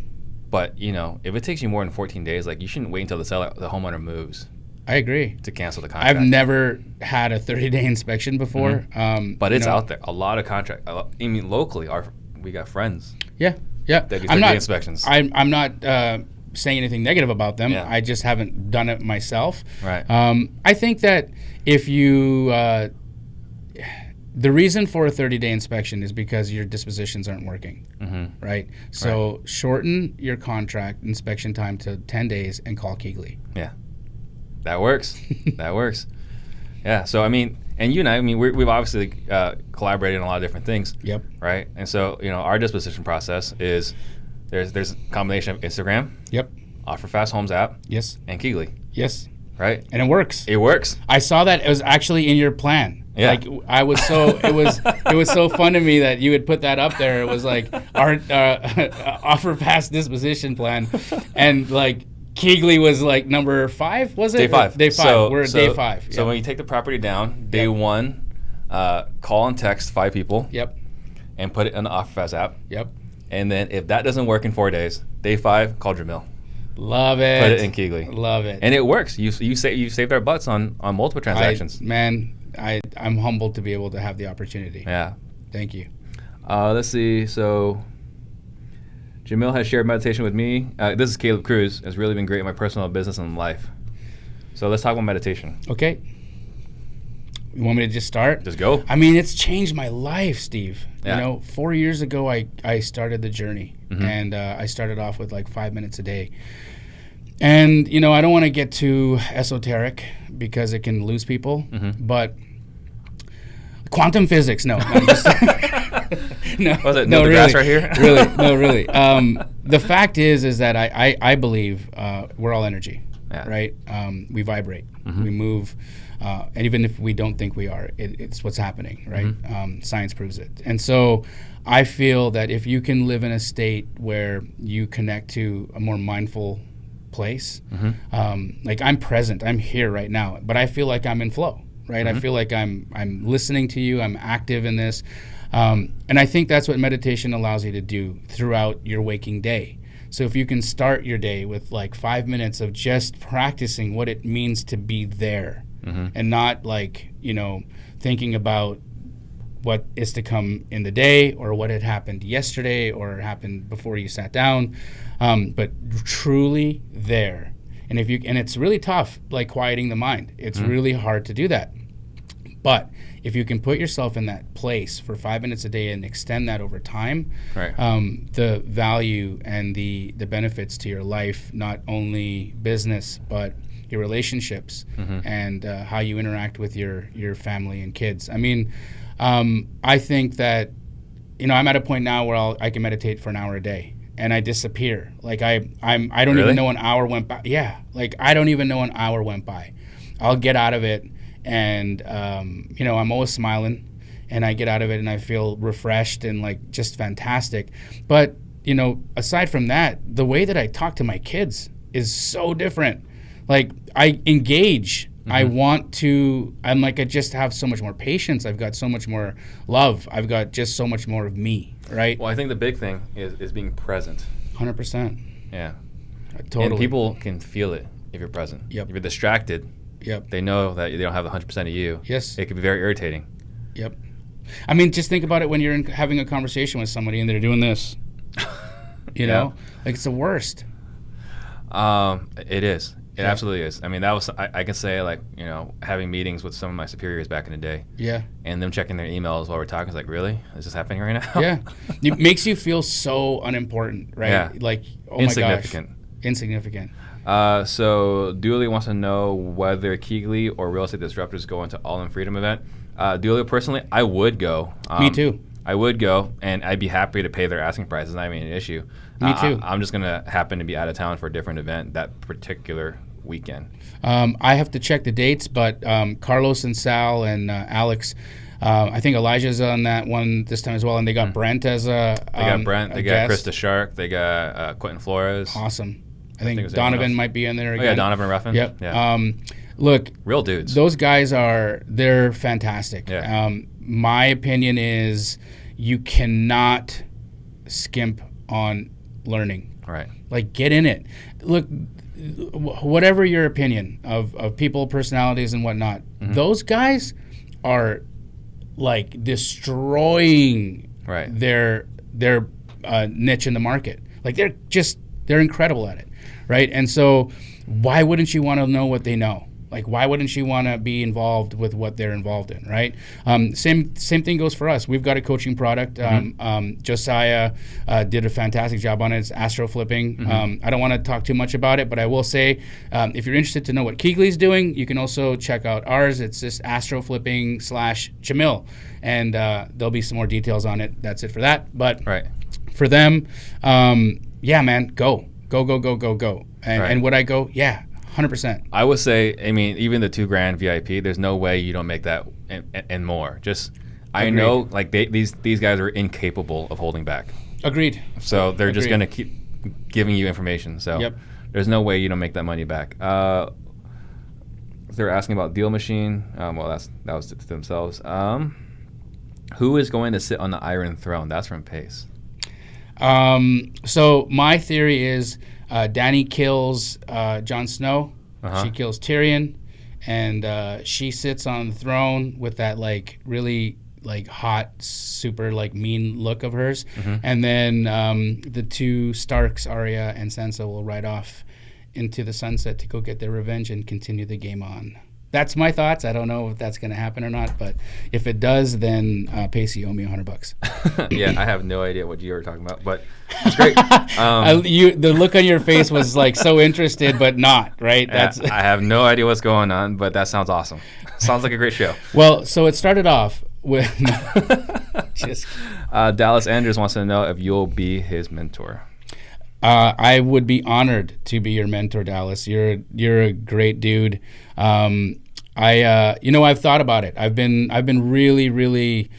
But, you know, if it takes you more than 14 days, like you shouldn't wait until the homeowner moves.
I agree.
To cancel the contract.
I've never had a 30-day inspection before.
But it's out there. A lot of contract. I mean, locally, we got friends.
Yeah.
That do 30-day inspections.
I'm not saying anything negative about them.
Yeah.
I just haven't done it myself.
Right.
I think that if you... the reason for a 30-day inspection is because your dispositions aren't working, right? So shorten your contract inspection time to 10 days and call KeyGlee.
Yeah. That works. That works. Yeah. So, I mean, and you and I mean, we've obviously collaborated on a lot of different things.
Yep.
Right. And so, you know, our disposition process is there's a combination of Instagram.
Yep.
Offer Fast Homes app.
Yes.
And KeyGlee.
Yes.
Right.
And it works.
It works.
I saw that it was actually in your plan.
Yeah.
Like I was so it was so fun to me that you would put that up there. It was like our offer fast disposition plan, and like KeyGlee was like number 5, was it?
Day 5.
Day 5. We're at day 5.
So when you take the property down, day 1, call and text 5 people.
Yep.
And put it in the offer fast app.
Yep.
And then if that doesn't work in 4 days, day 5, call Jamil.
Love it.
Put it in KeyGlee.
Love it.
And it works. You saved our butts on multiple transactions.
I'm humbled to be able to have the opportunity.
Yeah.
Thank you.
Let's see. So Jamil has shared meditation with me. This is Caleb Cruz. It's really been great in my personal business and life. So let's talk about meditation.
Okay. You want me to just start?
Just go.
I mean, it's changed my life, Steve.
Yeah.
You know, 4 years ago, I started the journey. And I started off with like 5 minutes a day. And, you know, I don't want to get too esoteric because it can lose people. But quantum physics, no. I'm just No,
Was it
no,
the
really,
grass right here?
really. The fact is that I believe we're all energy, right? We vibrate, we move, and even if we don't think we are, it's what's happening, right? Science proves it. And so I feel that if you can live in a state where you connect to a more mindful place, like I'm present, I'm here right now, but I feel like I'm in flow, right? I feel like I'm listening to you, I'm active in this. And I think that's what meditation allows you to do throughout your waking day. So if you can start your day with like 5 minutes of just practicing what it means to be there, and not like, thinking about what is to come in the day or what had happened yesterday or happened before you sat down, but truly there. And it's really tough, like quieting the mind. It's really hard to do that. But if you can put yourself in that place for 5 minutes a day and extend that over time, the value and the benefits to your life, not only business, but your relationships and how you interact with your family and kids. I mean, I think that, I'm at a point now where I can meditate for an hour a day and I disappear. Like I don't even know an hour went by. Yeah. Like I don't even know an hour went by. I'll get out of it and, I'm always smiling and I get out of it and I feel refreshed and like just fantastic. But, aside from that, the way that I talk to my kids is so different. Like I engage. I just have so much more patience. I've got so much more love. I've got just so much more of me, right?
Well, I think the big thing is being present.
100%.
Yeah.
Totally.
And people can feel it if you're present.
Yep.
If you're distracted, they know that they don't have 100% of you.
Yes.
It can be very irritating.
Yep. I mean, just think about it when you're having a conversation with somebody and they're doing this. Like it's the worst.
It is. It absolutely is. I mean, that was, I can say, like, having meetings with some of my superiors back in the day. Yeah. And them checking their emails while we're talking. It's like, really? Is this happening right now?
Yeah. It makes you feel so unimportant, right? Yeah. Like, oh my gosh. Insignificant.
So Dooley wants to know whether KeyGlee or Real Estate Disruptors go into All in Freedom event. Dooley, personally, I would go.
Me too.
I would go, and I'd be happy to pay their asking price. It's not even an issue.
Me too.
I'm just going to happen to be out of town for a different event that particular weekend.
I have to check the dates, but Carlos and Sal and Alex, I think Elijah's on that one this time as well, and they got Brent as a
They got Brent, they got
guest.
Krista Shark, they got Quentin Flores.
Awesome. I think Donovan might be in there again.
Oh, yeah, Donovan Ruffin.
Yep.
Yeah.
Look,
real dudes.
Those guys they're fantastic.
Yeah.
My opinion is you cannot skimp on learning.
Right.
Like, get in it. Look, whatever your opinion of people, personalities, and whatnot, those guys are like destroying their niche in the market. Like they're incredible at it, right? And so why wouldn't you want to know what they know? Like, why wouldn't you want to be involved with what they're involved in, right? Same thing goes for us. We've got a coaching product. Josiah did a fantastic job on it. It's astro flipping. I don't want to talk too much about it, but I will say, if you're interested to know what KeyGlee's doing, you can also check out ours. It's just astro flipping / Jamil, and there'll be some more details on it. That's it for that. But for them, yeah, man, go. And would I go? Yeah. 100%.
I would say, I mean, even the $2,000 VIP, there's no way you don't make that and more. Just, I know, like these guys are incapable of holding back.
Agreed.
So they're just going to keep giving you information. So there's no way you don't make that money back. They're asking about Deal Machine. Well, that was to themselves. Who is going to sit on the Iron Throne? That's from Pace.
So my theory is Dany kills Jon Snow. She kills Tyrion, and she sits on the throne with that like really like hot, super like mean look of hers. And then the two Starks, Arya and Sansa, will ride off into the sunset to go get their revenge and continue the game on. That's my thoughts. I don't know if that's going to happen or not, but if it does, then Pacey owe me $100.
Yeah, I have no idea what you were talking about, but it's great.
The look on your face was like so interested, but not, right?
I have no idea what's going on, but that sounds awesome. Sounds like a great show.
Well, so it started off Just
Dallas Andrews wants to know if you'll be his mentor.
I would be honored to be your mentor, Dallas. You're a great dude. I've thought about it. I've been really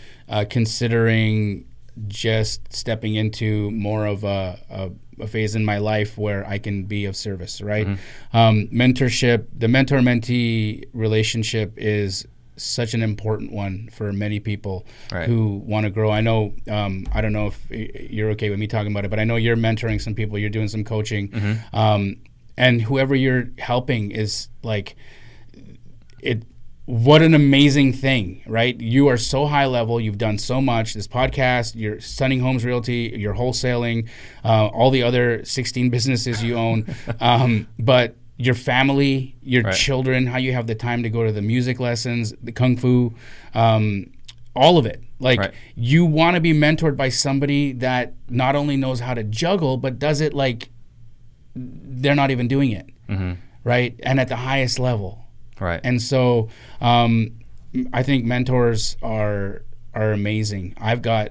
considering just stepping into more of a phase in my life where I can be of service, right? Mentorship, the mentor-mentee relationship is such an important one for many people who want to grow. I know, I don't know if you're okay with me talking about it, but I know you're mentoring some people, you're doing some coaching, and whoever you're helping is like, what an amazing thing, right? You are so high level. You've done so much. This podcast, your Stunning Homes Realty, your wholesaling, all the other 16 businesses you own. But your family, your children, how you have the time to go to the music lessons, the kung fu, all of it. Like you want to be mentored by somebody that not only knows how to juggle, but does it like they're not even doing it, right? And at the highest level.
Right.
And so I think mentors are amazing. I've got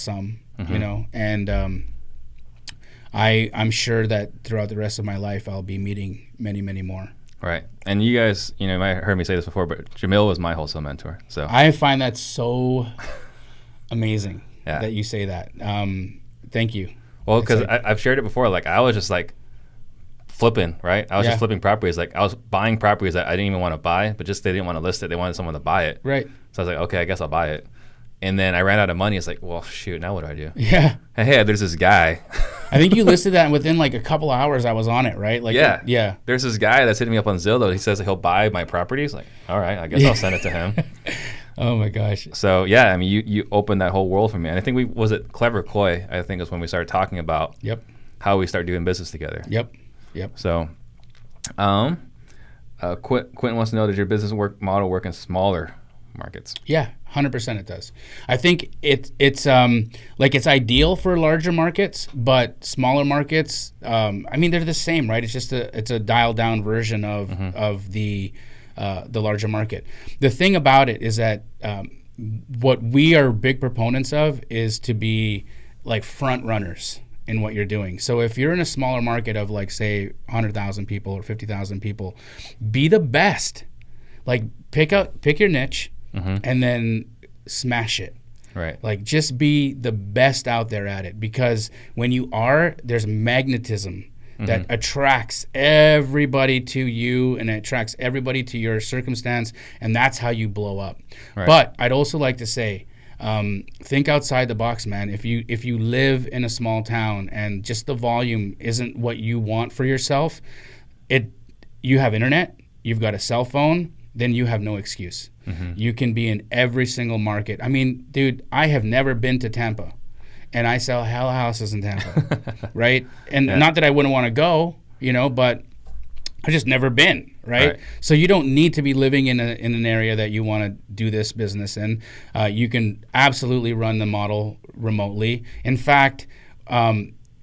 some, and I'm sure that throughout the rest of my life I'll be meeting many more.
Right. And you guys, you might have heard me say this before, but Jamil was my wholesale mentor. So
I find that so amazing that you say that. Thank you.
Well, because I've shared it before. Like I was just like flipping, right? I was just flipping properties. Like I was buying properties that I didn't even want to buy, but just they didn't want to list it. They wanted someone to buy it.
Right.
So I was like, okay, I guess I'll buy it. And then I ran out of money. It's like, well, shoot, now what do I do?
Yeah.
Hey, there's this guy.
I think you listed that within like a couple hours I was on it, right? Like yeah.
There's this guy that's hitting me up on Zillow. He says that he'll buy my properties. Like, all right, I guess I'll send it to him.
Oh my gosh.
So yeah, I mean, you opened that whole world for me. And I think was it Clever Coy, I think is when we started talking about how we start doing business together.
Yep.
So Quentin wants to know, does your business model work in smaller markets?
Yeah, 100% it does. I think it's it's ideal for larger markets, but smaller markets, I mean, they're the same, right? It's just it's a dialed down version of the larger market. The thing about it is that what we are big proponents of is to be like front runners in what you're doing. So if you're in a smaller market of like say 100,000 people or 50,000 people, be the best. Like pick your niche and then smash it.
Right.
Like just be the best out there at it, because when you are, there's magnetism that attracts everybody to you and it attracts everybody to your circumstance, and that's how you blow up. Right. But I'd also like to say, think outside the box, man. If you live in a small town and just the volume isn't what you want for yourself, you have internet, you've got a cell phone, then you have no excuse. You can be in every single market. I mean, dude, I have never been to Tampa, and I sell hell houses in Tampa, right? And not that I wouldn't want to go, but I just never been, right? So you don't need to be living in an area that you want to do this business in. You can absolutely run the model remotely. In fact,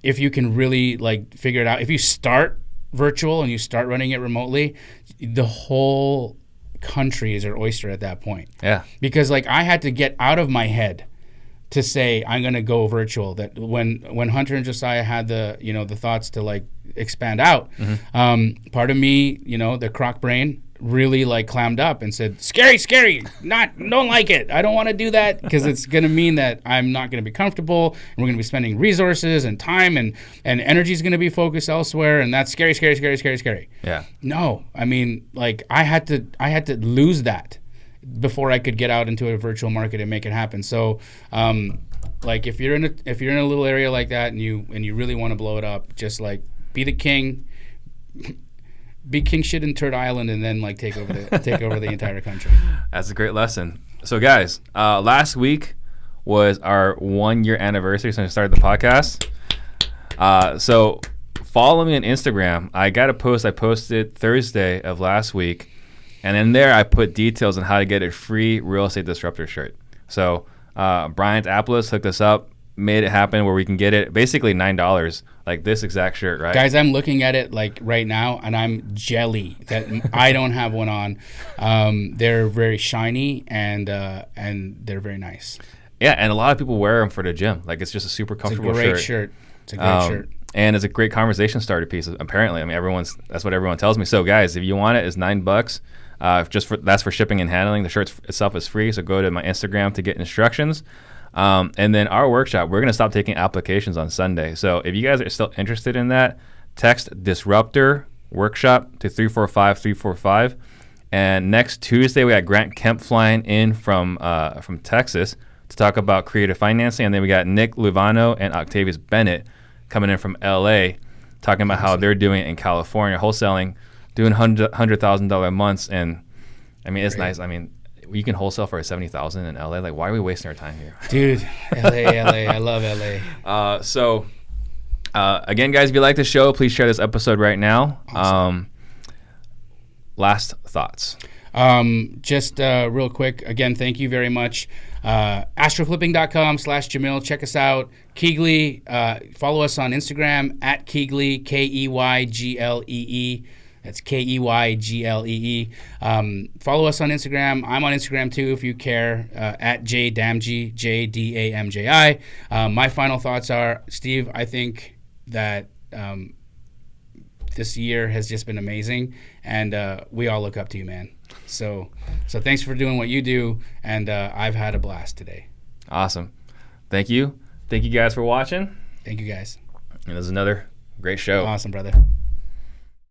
if you can really like figure it out, if you start virtual and you start running it remotely, the whole country is your oyster at that point. Yeah. Because like I had to get out of my head to say I'm going to go virtual. That when Hunter and Josiah had the the thoughts to like expand out, part of me, the croc brain really like clammed up and said, scary, don't like it. I don't want to do that because it's going to mean that I'm not going to be comfortable, and we're going to be spending resources and time and energy is going to be focused elsewhere, and that's scary. Yeah. No, I mean, like I had to lose that before I could get out into a virtual market and make it happen. So, like if you're in a little area like that and you really want to blow it up, just like be the king. Be king shit in Turd Island, and then like take over the entire country.
That's a great lesson. So guys, last week was our 1-year anniversary since we started the podcast. So follow me on Instagram. I got a post I posted Thursday of last week, and in there I put details on how to get a free Real Estate Disruptor shirt. So Bryant Apples hooked us up. made it happen where we can get it basically $9, like this exact shirt, right?
Guys, I'm looking at it like right now, and I'm jelly that I don't have one on. They're very shiny and they're very nice.
Yeah, and a lot of people wear them for the gym. Like it's just a super comfortable
It's a great shirt. It's a great shirt.
And it's a great conversation starter piece. Apparently, I mean, that's what everyone tells me. So, guys, if you want it, it's $9. That's for shipping and handling. The shirt itself is free. So go to my Instagram to get instructions. And then our workshop, we're going to stop taking applications on Sunday. So if you guys are still interested in that, text Disruptor Workshop to 345-345. And next Tuesday, we got Grant Kemp flying in from Texas to talk about creative financing. And then we got Nick Luvano and Octavius Bennett coming in from LA, talking about how they're doing it in California, wholesaling, doing $100,000 months. And I mean, it's nice. I mean, you can wholesale for $70,000 in LA. Like, why are we wasting our time here?
Dude, LA, I love LA.
Again, guys, if you like the show, please share this episode right now. Awesome. Last thoughts.
Just real quick, again, thank you very much. Astroflipping.com/Jamil. Check us out. KeyGlee. Follow us on Instagram at KeyGlee, KeyGlee. That's KeyGlee. Follow us on Instagram. I'm on Instagram too if you care, at jdamji, JDAMJI. My final thoughts are, Steve, I think that this year has just been amazing, and we all look up to you, man. So thanks for doing what you do, and I've had a blast today.
Awesome. Thank you. Thank you guys for watching.
Thank you guys.
And this is another great show.
Awesome, brother.